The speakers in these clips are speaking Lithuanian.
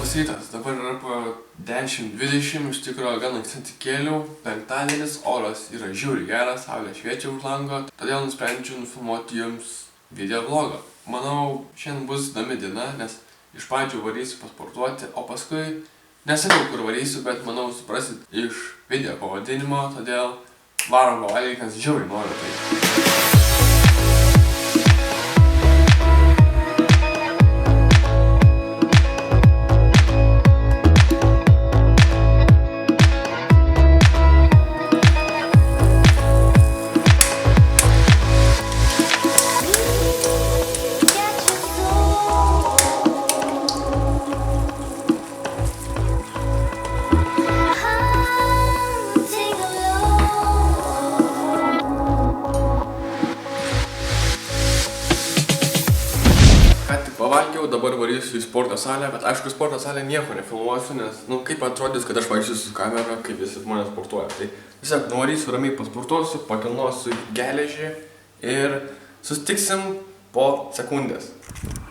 Labas rytas, dabar yra po 10:20, iš tikrųjų gan anksti atsikėliau, penktadienis, oras yra žiauriai geras, saulė šviečia už lango, todėl nusprendžiau nufilmuoti jums video vlogą. Manau, šiandien bus įdomi diena, nes iš pradžių varysiu pasportuoti, o paskui nesakau, kur varysiu, bet manau suprasit iš video pavadinimo, todėl varom pavalgyti, nes žiauriai noriu tai. Pavalgiau, dabar varysiu į sporto salę, bet aišku, sporto salę nieko nefilmuosiu, nes, kaip atrodys, kad aš varysiu su kamera, kaip visi žmonės sportuoja. Tai tiesiog nuvarysiu, ramiai pasportuosiu, pakilnosiu geležį ir susitiksim po sekundės.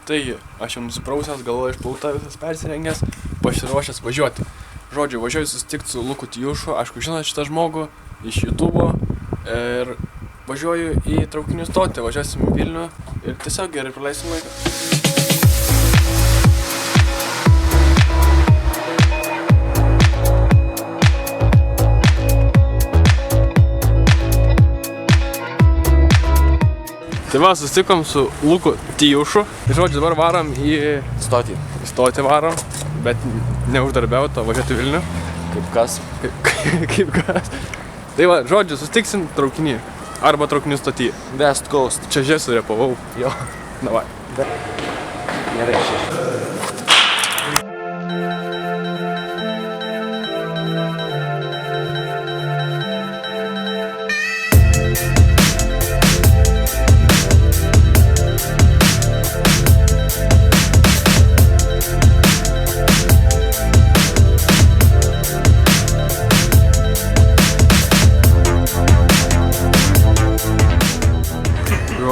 Taigi, aš jau nusiprausęs, galva išplauta, visas persirengęs, pasiruošęs važiuoti. Žodžiu, važiuoju susitikti su Luku Tijušu, aišku, žinot šitą žmogų iš YouTube'o ir važiuoju į traukinių stotį, važiuosim į Vilnių ir tiesiog gerai praleisim laiką. Tai va, susitikom su Luku Tijušu. Tai žodžiu, dabar varom į stotį. Į stotį varom, bet neuždarbiauto važiuoti Vilnių. Kaip kas? Kaip kas. Tai va, žodžiu, susitiksim traukinį. Arba traukinių stotį. West Coast. Čia žesiu repavau. Jo. Davai. Gerai, šeši.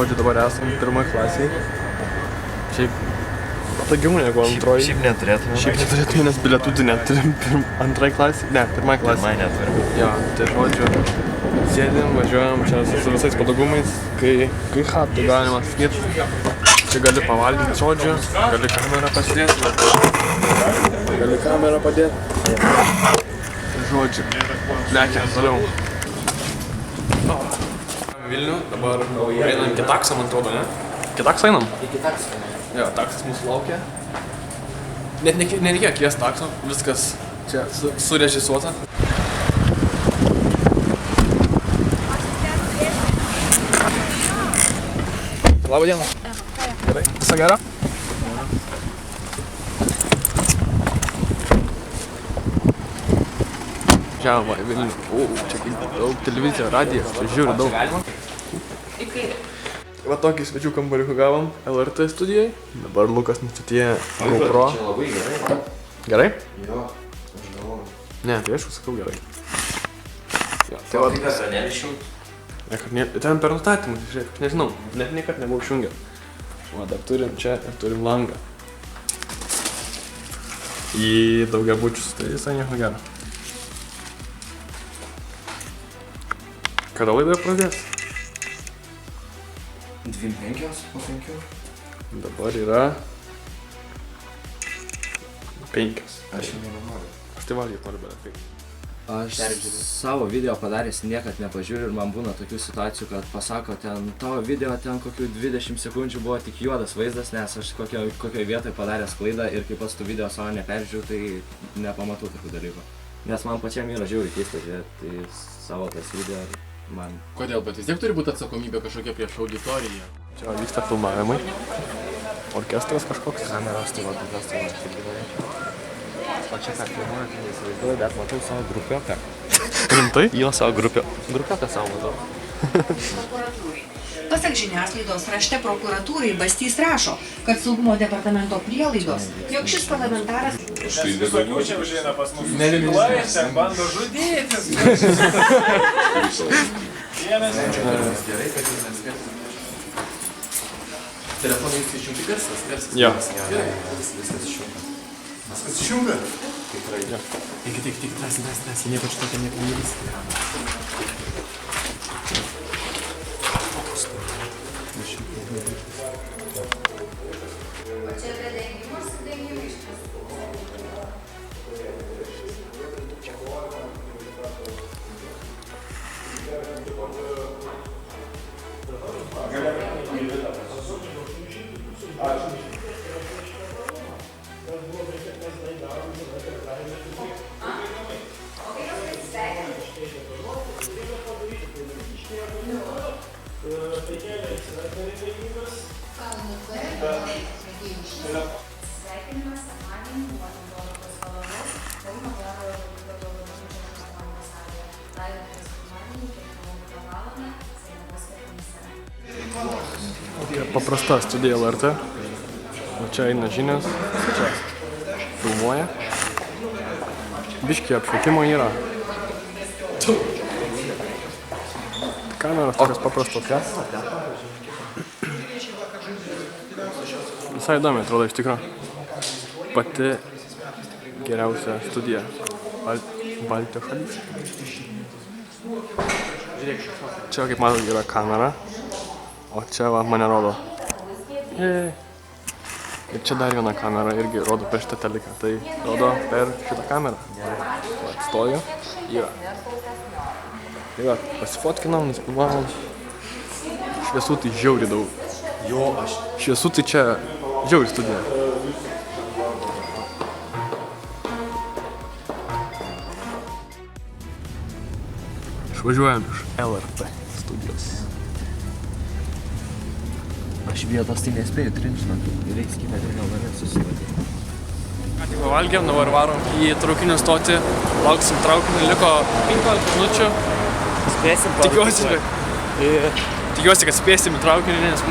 Žodžiu, dabar esam pirmai klasiai. Šiaip patogiau negu antroji. Šiaip neturėtume. Šiaip neturėtume, nes bilietų tai neturim antrai klasiai. Ne, pirmai klasiai. Pirmai neturim. Jo, tai žodžiu, sėdim, važiuojam čia su visais patogumais, kai tai galima sakyti. Čia gali pavalgyti, žodžiu, gali kamerą pasidėti. Gali kamerą padėti. Žodžiu, lekiam toliau. Vilnių, dabar einam iki takso, man atrodo, ne? Iki takso einam? Iki takso. Jo, taksas mūsų laukia. Net nereikėjo kviesti takso, viskas čia surežisuota. Labą dieną. Gerai. Visa gera? Žiava į Vilnių. Čia daug televizija, radijas, čia žiūri daug. Va tokį svečių kambariukų gavom LRT studijai. Dabar Lukas nustatė GoPro. Čia labai gerai. Gerai? Jo, aš galvoju. Ne, tai aišku sakau gerai. Jo, Tai va, kas, nelišimt? Ten per nustatymus, žiūrėk, aš nežinau, net niekad nebuvau išjungę. Va, dar turim čia ir turim langą. Į daugiabučius, tai visai nieko gero. Kada laida pradės? 2:05 po 5. Dabar yra 5. Aš jau nenoriu. Aš tai valgyti noriu, bet 5. Aš savo video padaręs niekad nepažiūriu ir man būna tokių situacijų, kad pasako ten tavo video ten kokių 20 sekundžių buvo tik juodas vaizdas, nes aš kokioj vietoj padaręs klaidą ir kai pats tų video savo neperžiūriu, tai nepamatau tokių dalykų. Nes man pačiam yra žiauriai keista žiūrėti tai savo tas video ir man... Kodėl? Bet vis tiek turi būti atsakomybė kažkokia prieš auditoriją. Čia vyksta filmavimai. Orkestras kažkoks. Kameros tai va, tokios tai va, kaip galėčiau. O čia ką filmuoju, tai neįsivaizduoju, bet matau savo grupioką. Rimtai? Jo, savo grupioką savo matau. Pasak žiniasklaidos rašte prokuratūrai Bastys rašo, kad saugumo departamento prielaidos, jog šis parlamentaras... Štai visokių čia užeina pas mus ten bando žudytis. Gerai, kad jūs neskirti. Telefonai išjungti garsas. Jo. Gerai, viskas išjungta. Viskas išjungia? Tikrai. Tik, drąsiai, nieko čia tokio nieko neįvys. Sveikinimas sekmadienį nuo 15 valandos Kauno Globos bažnyčios reklamos salėje. Laidotuves pirmadienį 15 valandą Seinavos kapinėse. Paprasta studija LRT. O čia eina žinias, čia filmuoja. Biškį apšvietimo yra. Kameros tokios paprastos. Visai įdomi atrodo iš tikrųjų. Pati geriausia studija Baltijos šalyse. Čia kaip matau yra kamera, o čia va mane rodo. Ir čia dar viena kamera irgi rodo per šitą teliką, tai rodo per šitą kamerą. Stoju, yra. Tai va, pasifotkinam, nusipilvavom. Šviesų tai žiauri daug. Šviesų tai čia žiauri studija. Išvažiuojam iš LRT studijos. Aš vietos tai nespėju trinčinant, reiks kitą ir gal norėt susimatyti. Ką tik pavalgėm, dabar varom į traukinių stotį, lauksim traukinį, liko 15 minučių. Spėsim Tikiuosi, kad spėsim į traukinį, nes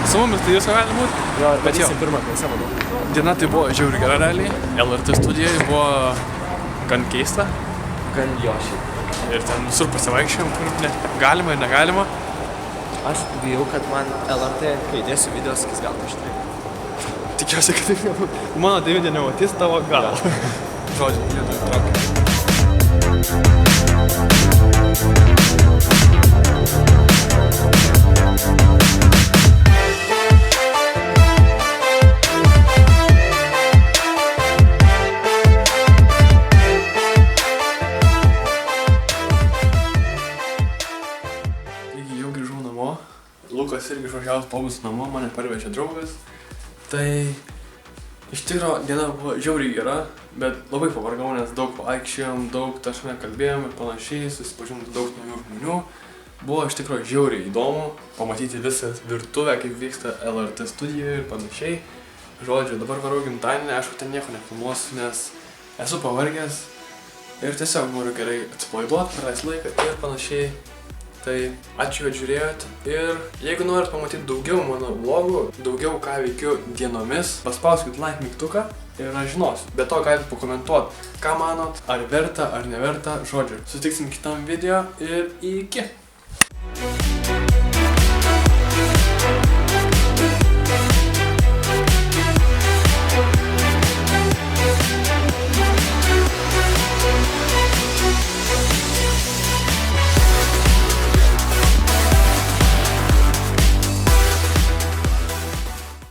su mumis tai visko gali būti. Jo, bet jo, pirmą klasę, manau. Diena tai buvo žiauri gera realiai, LRT studijai buvo gan keista. Gan joši. Ir ten visur pasivaikščiojom, kur galima ir negalima. Aš bijau, kad man LRT, kai dėsiu video, sakys gal aštrai. Tikiuosi, kad taip nebūtų. Mano Davidė nematys tavo galą. Žodžiu, vietoj traukinį. Jau grįžau namo. Lukas irgi išvažiavęs pobūs namo, mane parvežė draugas. Tai iš tikro diena buvo žiauriai gera, bet labai pavargau, nes daug vaikščiojom, daug tašme kalbėjom ir panašiai, susipažinom daug naujų žmonių. Buvo iš tikro žiauriai įdomu pamatyti visą virtuvę, kaip vyksta LRT studijoje ir panašiai. Žodžiu, dabar varau gimtadienį, aišku, ten nieko nefilmuosiu, nes esu pavargęs ir tiesiog noriu gerai atsipalaiduoti, praleisti laiką ir panašiai. Tai ačiū, kad žiūrėjot ir jeigu norit pamatyti daugiau mano vlogų, daugiau ką veikiu dienomis, paspauskit like mygtuką ir aš žinosiu. Be to galite pakomentuoti, ką manot, ar verta, ar neverta, žodžiu. Susitiksim kitam video ir iki!